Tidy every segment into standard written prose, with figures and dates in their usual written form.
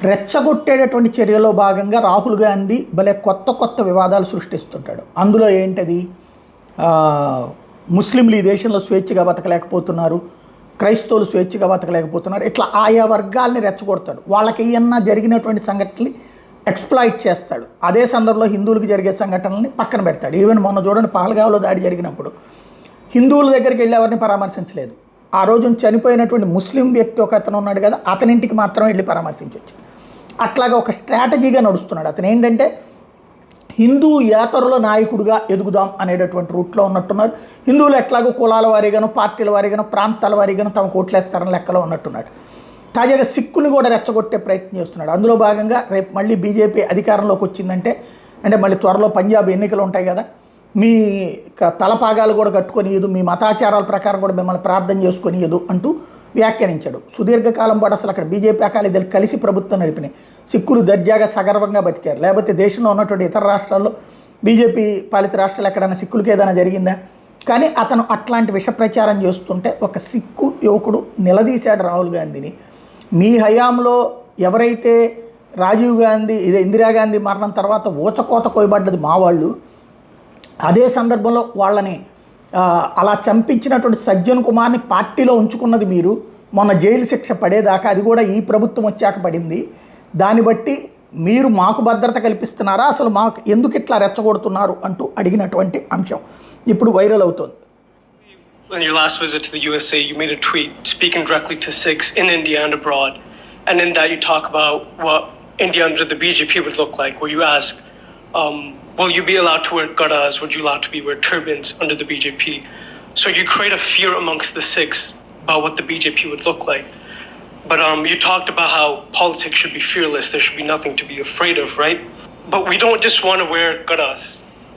రెచ్చగొట్టేటటువంటి చర్యలో భాగంగా రాహుల్ గాంధీ భలే కొత్త కొత్త వివాదాలు సృష్టిస్తుంటాడు. అందులో ఏంటది, ముస్లింలు ఈ దేశంలో స్వేచ్ఛగా బతకలేకపోతున్నారు, క్రైస్తవులు స్వేచ్ఛగా బతకలేకపోతున్నారు, ఇట్లా ఆయా వర్గాల్ని రెచ్చగొడతాడు. వాళ్ళకి ఏమన్నా జరిగినటువంటి సంఘటనలు ఎక్స్ప్లాయిట్ చేస్తాడు. అదే సందర్భంలో హిందువులకు జరిగే సంఘటనల్ని పక్కన పెడతాడు. ఈవెన్ మొన్న చూడండి, పహల్గావ్లో దాడి జరిగినప్పుడు హిందువుల దగ్గరికి వెళ్ళి ఎవరిని పరామర్శించలేదు. ఆ రోజు చనిపోయినటువంటి ముస్లిం వ్యక్తి ఒక అతను ఉన్నాడు కదా, అతనింటికి మాత్రమే వెళ్ళి పరామర్శించవచ్చు. అట్లాగా ఒక స్ట్రాటజీగా నడుస్తున్నాడు. అతను ఏంటంటే హిందూ యాతరుల నాయకుడిగా ఎదుగుదాం అనేటటువంటి రూట్లో ఉన్నట్టున్నారు. హిందువులు ఎట్లాగో కులాల వారీగాను, పార్టీల వారీగాను, ప్రాంతాల వారీగాను తమకు ఓట్లేస్తారని లెక్కలో ఉన్నట్టున్నాడు. తాజాగా సిక్కుని కూడా రెచ్చగొట్టే ప్రయత్నం చేస్తున్నాడు. అందులో భాగంగా రేపు మళ్ళీ బీజేపీ అధికారంలోకి వచ్చిందంటే, అంటే మళ్ళీ త్వరలో పంజాబ్ ఎన్నికలు ఉంటాయి కదా, మీ తలపాగాలు కూడా కట్టుకొనియదు, మీ మతాచారాల ప్రకారం కూడా మిమ్మల్ని ప్రార్థన చేసుకొనియదు అంటూ వ్యాఖ్యానించాడు. సుదీర్ఘకాలం పాటు అసలు అక్కడ బీజేపీ అకాలీదళ్ కలిసి ప్రభుత్వం నడిపినాయి. సిక్కులు దర్జాగా సగర్వంగా బతికారు. లేకపోతే దేశంలో ఉన్నటువంటి ఇతర రాష్ట్రాల్లో, బీజేపీ పాలిత రాష్ట్రాలు ఎక్కడైనా సిక్కులకి ఏదైనా జరిగిందా? కానీ అతను అట్లాంటి విష ప్రచారం చేస్తుంటే ఒక సిక్కు యువకుడు నిలదీశాడు రాహుల్ గాంధీని. మీ హయాంలో ఎవరైతే రాజీవ్ గాంధీ ఇందిరాగాంధీ మరణం తర్వాత ఊచకోత కోయబడ్డది మా వాళ్ళు, అదే సందర్భంలో వాళ్ళని అలా చంపించినటువంటి సజ్జన్ కుమార్ని పార్టీలో ఉంచుకున్నది మీరు, మొన్న జైలు శిక్ష పడేదాకా, అది కూడా ఈ ప్రభుత్వం వచ్చాక పడింది. దాన్ని బట్టి మీరు మాకు భద్రత కల్పిస్తున్నారా, అసలు మాకు ఎందుకు ఇట్లా రెచ్చగొడుతున్నారు అంటూ అడిగినటువంటి అంశం ఇప్పుడు వైరల్ అవుతుంది. On your last visit to the USA, you made a tweet speaking directly to Sikhs in India and abroad. And in that you talk about what India under the BJP would look like, where you ask, will you be allowed to wear gaddas? Would you allowed to wear turbans under the BJP? So you create a fear amongst the Sikhs about what the BJP would look like. But you talked about how politics should be fearless. There should be nothing to be afraid of, right? But we don't just want to wear gaddas.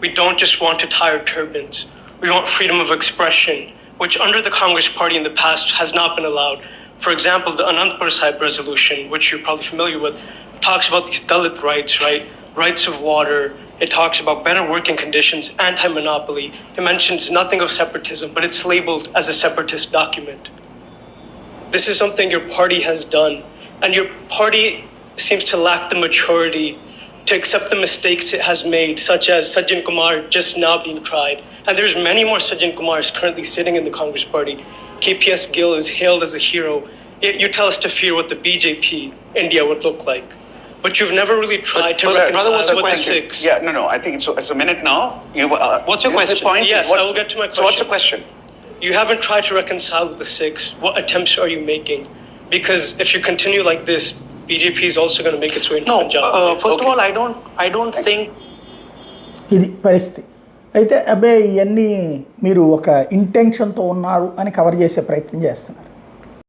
We don't just want to tie our turbans. We want freedom of expression, which under the Congress party in the past has not been allowed. For example, the Anandpur Sahib resolution, which you're probably familiar with, talks about these Dalit rights, right? Rights of water. It talks about better working conditions, anti-monopoly. It mentions nothing of separatism, but it's labeled as a separatist document. This is something your party has done, and your party seems to lack the maturity to accept the mistakes it has made, such as Sajjan Kumar just now being tried. And there's many more Sajjan Kumars currently sitting in the Congress party. KPS Gill is hailed as a hero. Yet you tell us to fear what the BJP India would look like. But you've never really tried to reconcile with the Sikhs. Yeah, no. I think it's a minute now. What's your question? Yes, I will get to my question. So what's the question? You haven't tried to reconcile with the Sikhs. What attempts are you making? Because if you continue like this, BJP is also going to make its way into Punjab. First of all, I don't think. ఇది పరిస్థితి అయితే, అబ్బాయి ఇవన్నీ మీరు ఒక ఇంటెన్షన్తో ఉన్నారు అని cover చేసే ప్రయత్నం చేస్తున్నారు.